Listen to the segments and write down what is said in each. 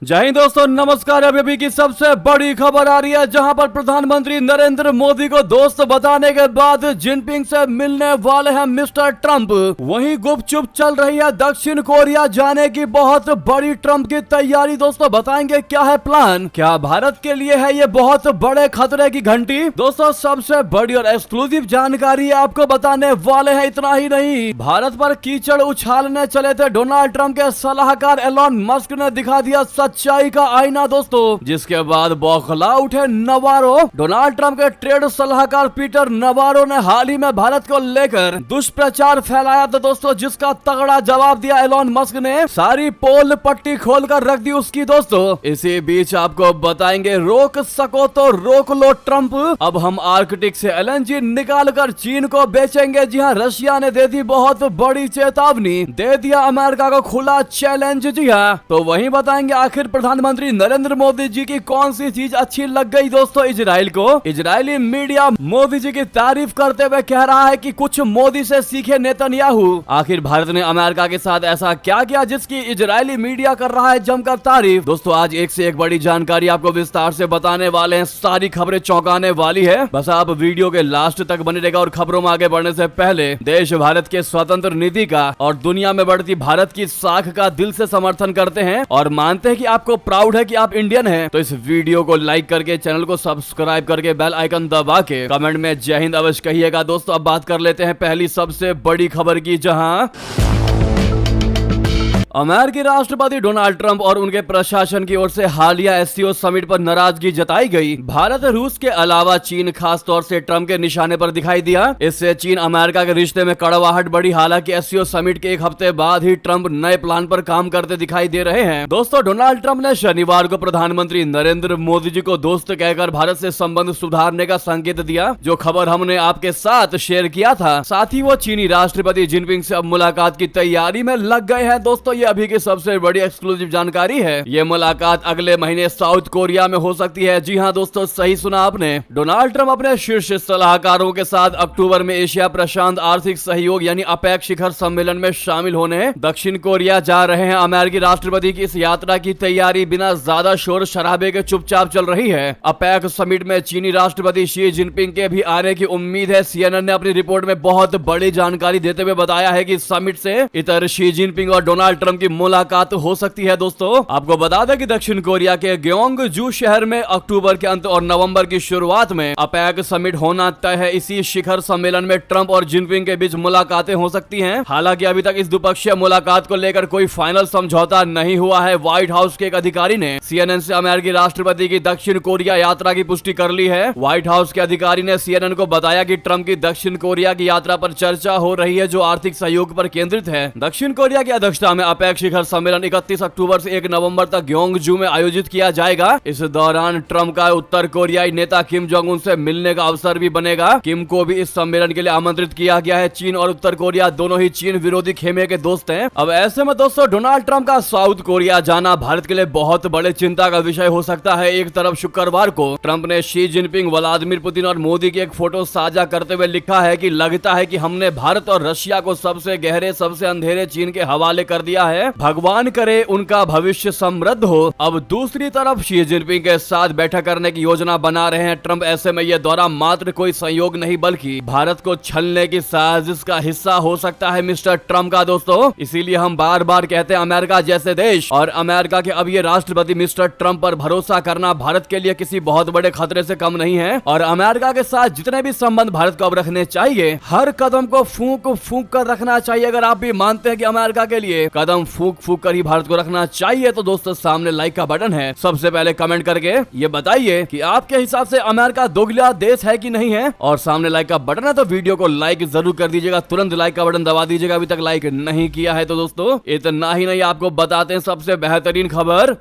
जय हिंद दोस्तों, नमस्कार। अभी की सबसे बड़ी खबर आ रही है, जहां पर प्रधानमंत्री नरेंद्र मोदी को दोस्त बताने के बाद जिनपिंग से मिलने वाले हैं मिस्टर ट्रंप। वहीं गुपचुप चल रही है दक्षिण कोरिया जाने की बहुत बड़ी ट्रंप की तैयारी। दोस्तों बताएंगे क्या है प्लान, क्या भारत के लिए है ये बहुत बड़े खतरे की घंटी। दोस्तों सबसे बड़ी और एक्सक्लूसिव जानकारी आपको बताने वाले हैं। इतना ही नहीं, भारत पर कीचड़ उछालने चले थे डोनाल्ड ट्रंप के सलाहकार एलॉन मस्क ने दिखा दिया सच्चाई का आईना दोस्तों, जिसके बाद बौखला उठे नवारो। डोनाल्ड ट्रंप के ट्रेड सलाहकार पीटर नवारो ने हाल ही में भारत को लेकर दुष्प्रचार फैलाया था दोस्तों, जिसका तगड़ा जवाब दिया एलॉन मस्क ने। सारी पोल पट्टी खोलकर रख दी उसकी दोस्तों। इसी बीच आपको बताएंगे, रोक सको तो रोक लो ट्रंप, अब हम आर्कटिक से एलएनजी निकाल कर चीन को बेचेंगे। जी हाँ, रशिया ने दे दी बहुत बड़ी चेतावनी, दे दिया अमेरिका को खुला चैलेंज। जी हाँ, तो वही बताएंगे आखिर प्रधानमंत्री नरेंद्र मोदी जी की कौन सी चीज अच्छी लग गई दोस्तों इजराइल को। इजरायली मीडिया मोदी जी की तारीफ करते हुए कह रहा है कि कुछ मोदी से सीखे नेतन्याहू। आखिर भारत ने अमेरिका के साथ ऐसा क्या किया जिसकी इजरायली मीडिया कर रहा है जमकर तारीफ। दोस्तों आज एक से एक बड़ी जानकारी आपको विस्तार से बताने वाले हैं, सारी खबरें चौंकाने वाली है। बस आप वीडियो के लास्ट तक बने रहेगा। और खबरों में आगे बढ़ने से पहले देश भारत के स्वतंत्र नीति का और दुनिया में बढ़ती भारत की साख का दिल से समर्थन करते हैं और मानते हैं कि आपको प्राउड है कि आप इंडियन हैं, तो इस वीडियो को लाइक करके चैनल को सब्सक्राइब करके बेल आइकन दबा के कमेंट में जय हिंद अवश्य कहिएगा। दोस्तों अब बात कर लेते हैं पहली सबसे बड़ी खबर की, जहां अमेरिकी राष्ट्रपति डोनाल्ड ट्रंप और उनके प्रशासन की ओर से हालिया एससीओ समिट पर नाराजगी जताई गई। भारत रूस के अलावा चीन खास तौर से ट्रंप के निशाने पर दिखाई दिया। इससे चीन अमेरिका के रिश्ते में कड़वाहट बढ़ी। हालांकि एससीओ समिट के एक हफ्ते बाद ही ट्रंप नए प्लान पर काम करते दिखाई दे रहे हैं। दोस्तों डोनाल्ड ट्रंप ने शनिवार को प्रधानमंत्री नरेंद्र मोदी जी को दोस्त कहकर भारत से संबंध सुधारने का संकेत दिया, जो खबर हमने आपके साथ शेयर किया था। साथ ही वो चीनी राष्ट्रपति जिनपिंग से अब मुलाकात की तैयारी में लग गए हैं। दोस्तों ये अभी की सबसे बड़ी एक्सक्लूसिव जानकारी है। ये मुलाकात अगले महीने साउथ कोरिया में हो सकती है। जी हाँ दोस्तों, सही सुना आपने। डोनाल्ड ट्रंप अपने शीर्ष सलाहकारों के साथ अक्टूबर में एशिया प्रशांत आर्थिक सहयोग यानी अपेक शिखर सम्मेलन में शामिल होने दक्षिण कोरिया जा रहे हैं। अमेरिकी राष्ट्रपति की इस यात्रा की तैयारी बिना ज्यादा शोर शराबे के चुपचाप चल रही है। अपेक समिट में चीनी राष्ट्रपति शी जिनपिंग के भी आने की उम्मीद है। सीएनएन ने अपनी रिपोर्ट में बहुत बड़ी जानकारी देते हुए बताया है कि समिट से इतर शी जिनपिंग और डोनाल्ड ट्रंप की मुलाकात हो सकती है। दोस्तों आपको बता दें कि दक्षिण कोरिया के ग्योंगजू शहर में अक्टूबर के अंत और नवंबर की शुरुआत में अपेक समिट होना तय है। इसी शिखर सम्मेलन में ट्रंप और जिनपिंग के बीच मुलाकातें हो सकती हैं। हालांकि अभी तक इस द्विपक्षीय मुलाकात को लेकर कोई फाइनल समझौता नहीं हुआ है। व्हाइट हाउस के एक अधिकारी ने सीएनएन से अमेरिकी राष्ट्रपति की दक्षिण कोरिया यात्रा की पुष्टि कर ली है। व्हाइट हाउस के अधिकारी ने सीएनएन को बताया कि ट्रंप की दक्षिण कोरिया की यात्रा पर चर्चा हो रही है, जो आर्थिक सहयोग पर केंद्रित है। दक्षिण कोरिया की अध्यक्षता में अपेक शिखर सम्मेलन 31 अक्टूबर से 1 नवंबर तक ग्योंगजू में आयोजित किया जाएगा। इस दौरान ट्रंप का उत्तर कोरियाई नेता किम जोंग उन से मिलने का अवसर भी बनेगा। किम को भी इस सम्मेलन के लिए आमंत्रित किया गया है। चीन और उत्तर कोरिया दोनों ही चीन विरोधी खेमे के दोस्त हैं। अब ऐसे में दोस्तों डोनाल्ड ट्रंप का साउथ कोरिया जाना भारत के लिए बहुत बड़े चिंता का विषय हो सकता है। एक तरफ शुक्रवार को ट्रंप ने शी जिनपिंग, व्लादिमीर पुतिन और मोदी की एक फोटो साझा करते हुए लिखा है कि लगता है कि हमने भारत और रशिया को सबसे गहरे सबसे अंधेरे चीन के हवाले कर दिया है। भगवान करे उनका भविष्य समृद्ध हो। अब दूसरी तरफ शी जिनपिंग के साथ बैठक करने की योजना बना रहे हैं ट्रंप। ऐसे में यह दौरा मात्र कोई संयोग नहीं बल्कि भारत को छलने की साजिश का हिस्सा हो सकता है मिस्टर ट्रंप का। दोस्तों इसीलिए हम बार बार कहते हैं, अमेरिका जैसे देश और अमेरिका के अब ये राष्ट्रपति मिस्टर ट्रंप पर भरोसा करना भारत के लिए किसी बहुत बड़े खतरे से कम नहीं है। और अमेरिका के साथ जितने भी संबंध भारत को अब रखने चाहिए, हर कदम को फूंक फूंक कर रखना चाहिए। अगर आप भी मानते हैं कि अमेरिका के लिए कदम फूंक फूंक कर ही भारत को रखना चाहिए, तो दोस्तों सामने लाइक का बटन है। सबसे पहले कमेंट करके ये बताइए कि आपके हिसाब से अमेरिका दोगला देश है कि नहीं है। और सामने लाइक का बटन है तो वीडियो को लाइक जरूर कर दीजिएगा। तुरंत लाइक का बटन दबा दीजिएगा अभी तक लाइक नहीं किया है तो। दोस्तों इतना ही नहीं, आपको बताते हैं सबसे बेहतरीन खबर।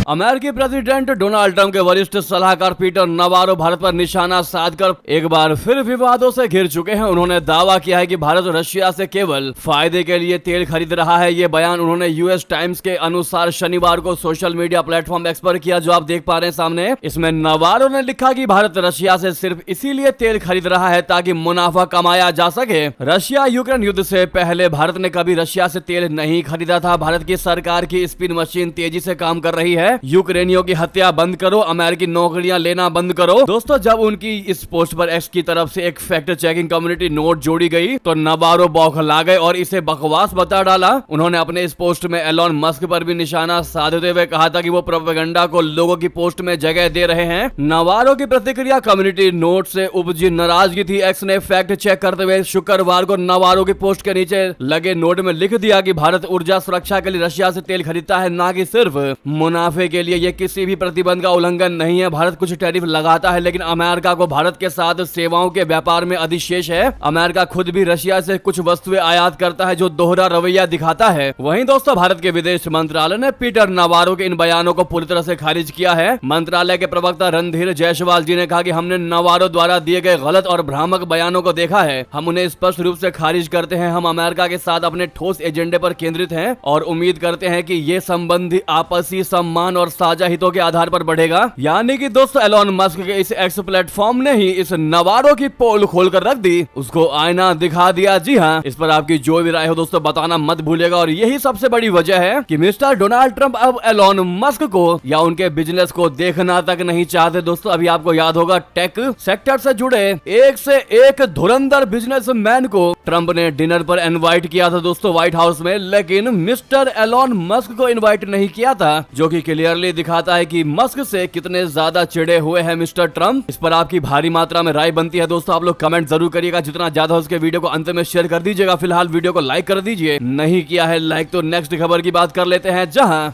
अमेरिकी प्रेसिडेंट डोनाल्ड ट्रंप के वरिष्ठ सलाहकार पीटर नवारो भारत पर निशाना साधकर एक बार फिर विवादों से घिर चुके हैं। उन्होंने दावा किया है कि भारत रशिया से केवल फायदे के लिए तेल खरीद रहा है। ये बयान उन्होंने यूएस टाइम्स के अनुसार शनिवार को सोशल मीडिया प्लेटफॉर्म एक्स पर किया, जो आप देख पा रहे हैं सामने। इसमें नवारो ने लिखा कि भारत रशिया से सिर्फ इसीलिए तेल खरीद रहा है ताकि मुनाफा कमाया जा सके। रशिया यूक्रेन युद्ध से पहले भारत ने कभी रशिया से तेल नहीं खरीदा था। भारत की सरकार की स्पिन मशीन तेजी से काम कर रही है। यूक्रेनियों की हत्या बंद करो, अमेरिकी नौकरियां लेना बंद करो। दोस्तों, जब उनकी इस पोस्ट पर एक्स की तरफ से एक फैक्ट चेकिंग कम्युनिटी नोट जोड़ी गई तो नवारो बौखला गए और इसे बकवास बता डाला। उन्होंने अपने इस पोस्ट में एलोन मस्क पर भी निशाना साधते हुए कहा था कि वो प्रोपेगेंडा को लोगों की पोस्ट में जगह दे रहे हैं। नवारो की प्रतिक्रिया कम्युनिटी नोट से उपजी नाराजगी थी। एक्स ने फैक्ट चेक करते हुए शुक्रवार को नवारो की पोस्ट के नीचे लगे नोट में लिख दिया कि भारत ऊर्जा सुरक्षा के लिए रशिया से तेल खरीदता है, ना कि सिर्फ मुनाफे के लिए। ये किसी भी प्रतिबंध का उल्लंघन नहीं है। भारत कुछ टैरिफ लगाता है, लेकिन अमेरिका को भारत के साथ सेवाओं के व्यापार में अधिशेष है। अमेरिका खुद भी रशिया से कुछ वस्तुएं आयात करता है, जो दोहरा रवैया दिखाता है। वहीं दोस्तों, भारत के विदेश मंत्रालय ने पीटर नवारो के इन बयानों को पूरी तरह से खारिज किया है। मंत्रालय के प्रवक्ता रणधीर जायसवाल जी ने कहा कि हमने नवारो द्वारा दिए गए गलत और भ्रामक बयानों को देखा है। हम उन्हें स्पष्ट रूप से खारिज करते हैं। हम अमेरिका के साथ अपने ठोस एजेंडे पर केंद्रित हैं और उम्मीद करते हैं कि ये संबंधी आपसी सम्मान और साझा हितों के आधार पर बढ़ेगा। यानी कि दोस्तों, एलोन मस्क के इस एक्स प्लेटफॉर्म ने ही इस नवारो की पोल खोलकर रख दी, उसको आईना दिखा दिया। जी हाँ, इस पर आपकी जो भी राय हो दोस्तों बताना मत भूलिएगा। और यही सबसे बड़ी वजह है कि मिस्टर डोनाल्ड ट्रंप अब एलोन मस्क को या उनके बिजनेस को देखना तक नहीं चाहते। दोस्तों, अभी आपको याद होगा टेक सेक्टर से जुड़े एक से एक धुरंधर बिजनेसमैन को ट्रंप ने डिनर पर इनवाइट किया था दोस्तों व्हाइट हाउस में, लेकिन मिस्टर एलोन मस्क को इनवाइट नहीं किया था, जो कि क्लियरली दिखाता है कि मस्क से कितने ज्यादा चिढ़े हुए हैं मिस्टर ट्रंप। इस पर आपकी भारी मात्रा में राय बनती है दोस्तों। आप लोग कमेंट जरूर करिएगा, जितना ज्यादा हो उसके वीडियो को अंत में शेयर कर दीजिएगा। फिलहाल वीडियो को लाइक कर दीजिए, नहीं किया है लाइक तो नेक्स्ट खबर की बात कर लेते हैं। जहां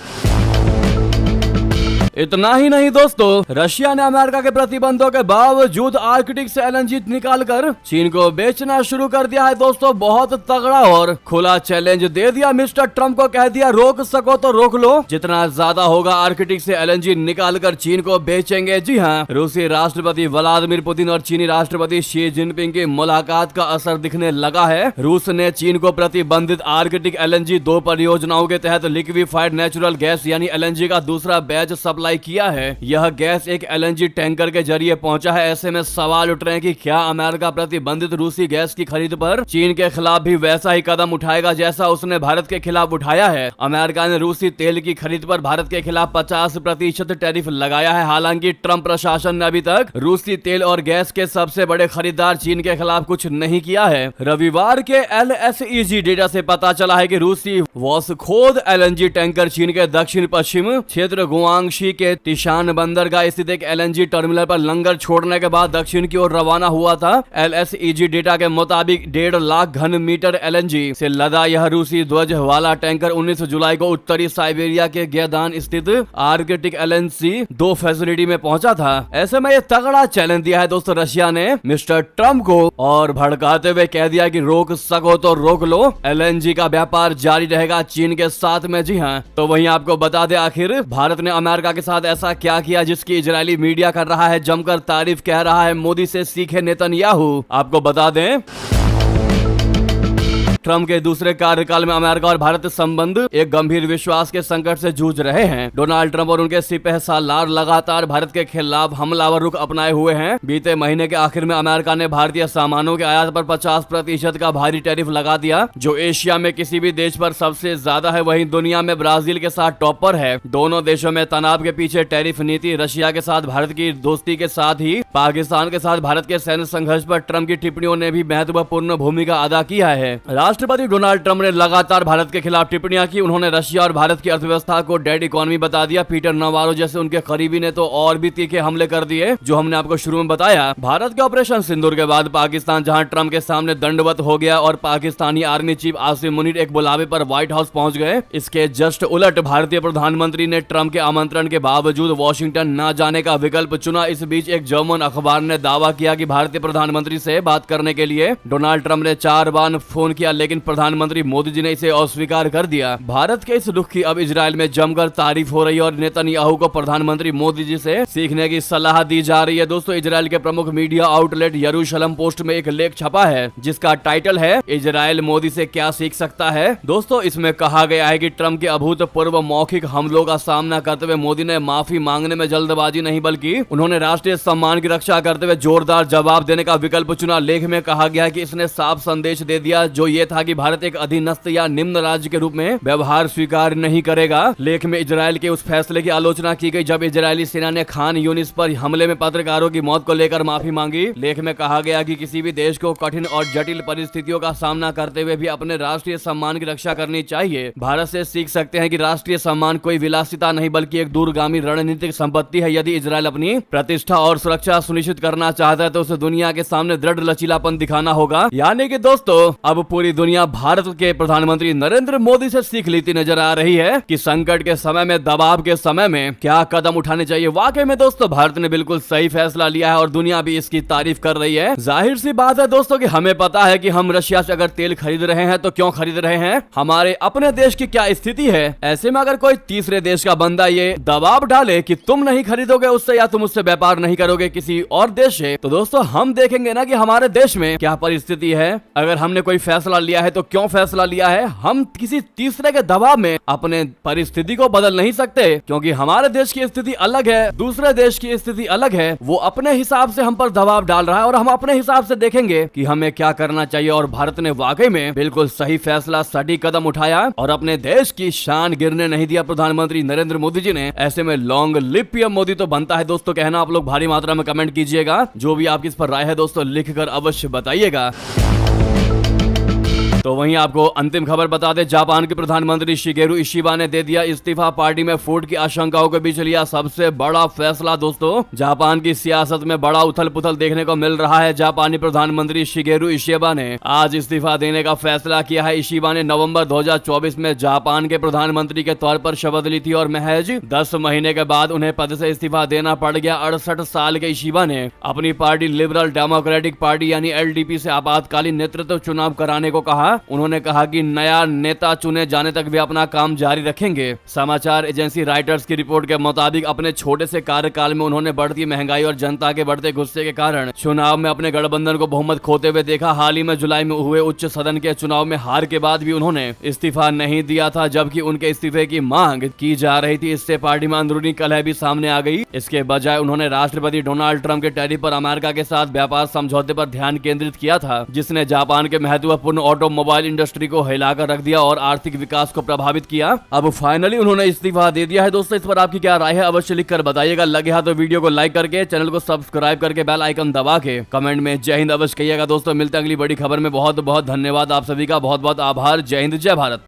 इतना ही नहीं दोस्तों, रशिया ने अमेरिका के प्रतिबंधों के बावजूद आर्कटिक से एलएनजी निकालकर चीन को बेचना शुरू कर दिया है। दोस्तों, बहुत तगड़ा और खुला चैलेंज दे दिया मिस्टर ट्रंप को। कह दिया रोक सको तो रोक लो, जितना ज्यादा होगा आर्कटिक से एलएनजी निकालकर चीन को बेचेंगे। जी हाँ, रूसी राष्ट्रपति व्लादिमीर पुतिन और चीनी राष्ट्रपति शी जिनपिंग की मुलाकात का असर दिखने लगा है। रूस ने चीन को प्रतिबंधित आर्कटिक एलएनजी 2 परियोजनाओं के तहत लिक्विफाइड नेचुरल गैस यानी एलएनजी का दूसरा बैच सप्लाई किया है। यह गैस एक एलएनजी टैंकर के जरिए पहुंचा है। ऐसे में सवाल उठ रहे हैं कि क्या अमेरिका प्रतिबंधित रूसी गैस की खरीद पर चीन के खिलाफ भी वैसा ही कदम उठाएगा जैसा उसने भारत के खिलाफ उठाया है। अमेरिका ने रूसी तेल की खरीद पर भारत के खिलाफ 50% टैरिफ लगाया है। हालांकि ट्रंप प्रशासन ने अभी तक रूसी तेल और गैस के सबसे बड़े खरीदार चीन के खिलाफ कुछ नहीं किया है। रविवार के LSEG डेटा से पता चला है कि रूसी वोस्खोद एलएनजी टैंकर चीन के दक्षिण पश्चिम क्षेत्र गुआंगशी के तिशान बंदरगाह स्थित एक एलएनजी टर्मिनल पर लंगर छोड़ने के बाद दक्षिण की ओर रवाना हुआ था। LSEG डेटा के मुताबिक 1.5 लाख घन मीटर एलएनजी से लदा यह रूसी ध्वज वाला टैंकर 19 जुलाई को उत्तरी साइबेरिया के गेदान स्थित आर्कटिक LNC 2 फैसिलिटी में पहुंचा था। ऐसे में ये तगड़ा चैलेंज दिया है दोस्तों रशिया ने मिस्टर ट्रंप को और भड़काते हुए कह दिया कि रोक सको तो रोक लो, एलएनजी का व्यापार जारी रहेगा चीन के साथ में। जी हाँ, तो वहीं आपको बता दें आखिर भारत ने अमेरिका के साथ ऐसा क्या किया जिसकी इजरायली मीडिया कर रहा है जमकर तारीफ, कह रहा है मोदी से सीखे नेतन्याहू। आपको बता दें ट्रंप के दूसरे कार्यकाल में अमेरिका और भारत संबंध एक गंभीर विश्वास के संकट से जूझ रहे हैं। डोनाल्ड ट्रंप और उनके सिपहसालार लगातार भारत के खिलाफ हमलावर रुख अपनाए हुए हैं। बीते महीने के आखिर में अमेरिका ने भारतीय सामानों के आयात पर 50% का भारी टैरिफ लगा दिया, जो एशिया में किसी भी देश पर सबसे ज्यादा है। वहीं दुनिया में ब्राजील के साथ टॉप पर है। दोनों देशों में तनाव के पीछे टैरिफ नीति, रशिया के साथ भारत की दोस्ती के साथ ही पाकिस्तान के साथ भारत के सैन्य संघर्ष पर ट्रंप की टिप्पणियों ने भी महत्वपूर्ण भूमिका अदा किया है। राष्ट्रपति डोनाल्ड ट्रंप ने लगातार भारत के खिलाफ टिप्पणियां की। उन्होंने रशिया और भारत की अर्थव्यवस्था को डेड इकोनॉमी बता दिया। पीटर नवारो जैसे उनके करीबी ने तो और भी तीखे हमले कर दिए, जो हमने आपको शुरू में बताया। भारत के ऑपरेशन सिंदूर के बाद पाकिस्तान जहां ट्रंप के सामने दंडवत हो गया और पाकिस्तानी आर्मी चीफ आसिम मुनीर एक बुलावे पर व्हाइट हाउस पहुंच गए। इसके जस्ट उलट भारतीय प्रधानमंत्री ने ट्रंप के आमंत्रण के बावजूद वॉशिंगटन न जाने का विकल्प चुना। इस बीच एक जर्मन अखबार ने दावा किया कि भारतीय प्रधानमंत्री से बात करने के लिए डोनाल्ड ट्रंप ने 4 बार फोन किया, लेकिन प्रधानमंत्री मोदी जी ने इसे अस्वीकार कर दिया। भारत के इस रुख की अब इजराइल में जमकर तारीफ हो रही है और नेतन्याहू को प्रधानमंत्री मोदी जी से सीखने की सलाह दी जा रही है। दोस्तों, इजराइल के प्रमुख मीडिया आउटलेट यरूशलम पोस्ट में एक लेख छपा है जिसका टाइटल है इजराइल मोदी से क्या सीख सकता है। दोस्तों, इसमें कहा गया है कि ट्रंप के अभूतपूर्व मौखिक हमलों का सामना करते हुए मोदी ने माफी मांगने में जल्दबाजी नहीं बल्कि उन्होंने राष्ट्रीय सम्मान की रक्षा करते हुए जोरदार जवाब देने का विकल्प चुना। लेख में कहा गया है कि इसने साफ संदेश दे दिया जो ये था कि भारत एक अधीनस्थ या निम्न राज्य के रूप में व्यवहार स्वीकार नहीं करेगा। लेख में इजराइल के उस फैसले की आलोचना की गई जब इजरायली सेना ने खान यूनिस पर हमले में पत्रकारों की मौत को लेकर माफी मांगी। लेख में कहा गया कि किसी भी देश को कठिन और जटिल परिस्थितियों का सामना करते हुए भी अपने राष्ट्रीय सम्मान की रक्षा करनी चाहिए। भारत से सीख सकते हैं कि राष्ट्रीय सम्मान कोई विलासिता नहीं बल्कि एक दूरगामी रणनीतिक संपत्ति है। यदि इजराइल अपनी प्रतिष्ठा और सुरक्षा सुनिश्चित करना चाहता है तो उसे दुनिया के सामने दृढ़ लचीलापन दिखाना होगा। यानी कि दोस्तों, अब पूरी दुनिया भारत के प्रधानमंत्री नरेंद्र मोदी से सीख लेती नजर आ रही है कि संकट के समय में, दबाव के समय में क्या कदम उठाने चाहिए। वाकई में दोस्तों, भारत ने बिल्कुल सही फैसला लिया है और दुनिया भी इसकी तारीफ कर रही है। जाहिर सी बात है दोस्तों कि हमें पता है कि हम रशिया से अगर तेल खरीद रहे हैं तो क्यों खरीद रहे हैं, हमारे अपने देश की क्या स्थिति है। ऐसे में अगर कोई तीसरे देश का बंदा ये दबाव डाले कि तुम नहीं खरीदोगे उससे या तुम उससे व्यापार नहीं करोगे किसी और देश से, तो दोस्तों हम देखेंगे ना कि हमारे देश में क्या परिस्थिति है। अगर हमने कोई फैसला लिया है तो क्यों फैसला लिया है, हम किसी तीसरे के दबाव में अपने परिस्थिति को बदल नहीं सकते क्योंकि हमारे देश की स्थिति अलग है, दूसरे देश की स्थिति अलग है। वो अपने हिसाब से हम पर दबाव डाल रहा है और हम अपने हिसाब से देखेंगे कि हमें क्या करना चाहिए। और भारत ने वाकई में बिल्कुल सही फैसला, सटीक कदम उठाया और अपने देश की शान गिरने नहीं दिया प्रधानमंत्री नरेंद्र मोदी जी ने। ऐसे में लॉन्ग लिव पीएम मोदी तो बनता है दोस्तों कहना। आप लोग भारी मात्रा में कमेंट कीजिएगा, जो भी आपकी इस पर राय है दोस्तों लिखकर अवश्य बताइएगा। तो वहीं आपको अंतिम खबर बता दें, जापान के प्रधानमंत्री शिगेरू इशिबा ने दे दिया इस्तीफा। पार्टी में फूट की आशंकाओं के बीच लिया सबसे बड़ा फैसला। दोस्तों, जापान की सियासत में बड़ा उथल पुथल देखने को मिल रहा है। जापानी प्रधानमंत्री शिगेरू इशिबा ने आज इस्तीफा देने का फैसला किया है। इशिबा ने नवंबर 2024 में जापान के प्रधानमंत्री के तौर पर शपथ ली थी और महज 10 महीने के बाद उन्हें पद से इस्तीफा देना पड़ गया। 68 साल के इशिबा ने अपनी पार्टी लिबरल डेमोक्रेटिक पार्टी यानी एलडीपी से आपातकालीन नेतृत्व चुनाव कराने को कहा। उन्होंने कहा कि नया नेता चुने जाने तक वे अपना काम जारी रखेंगे। समाचार एजेंसी रॉयटर्स की रिपोर्ट के मुताबिक अपने छोटे से कार्यकाल में उन्होंने बढ़ती महंगाई और जनता के बढ़ते गुस्से के कारण चुनाव में अपने गठबंधन को बहुमत खोते हुए देखा। हाल ही में जुलाई में हुए उच्च सदन के चुनाव में हार के बाद भी उन्होंने इस्तीफा नहीं दिया था, जबकि उनके इस्तीफे की मांग की जा रही थी। इससे पार्टी में अंदरूनी कलह भी सामने आ गई। इसके बजाय उन्होंने राष्ट्रपति डोनाल्ड ट्रंप के टैरिफ पर अमेरिका के साथ व्यापार समझौते पर ध्यान केंद्रित किया था, जिसने जापान के महत्वपूर्ण ऑटोमोबाइल इंडस्ट्री को हिलाकर रख दिया और आर्थिक विकास को प्रभावित किया। अब फाइनली उन्होंने इस्तीफा दे दिया है। दोस्तों, इस पर आपकी क्या राय है अवश्य लिखकर बताइएगा। लगे हाथ तो वीडियो को लाइक करके, चैनल को सब्सक्राइब करके, बेल आइकन दबा के कमेंट में जय हिंद अवश्य कहिएगा। दोस्तों, मिलते हैं अगली बड़ी खबर में। बहुत बहुत धन्यवाद आप सभी का, बहुत बहुत आभार। जय हिंद, जय भारत।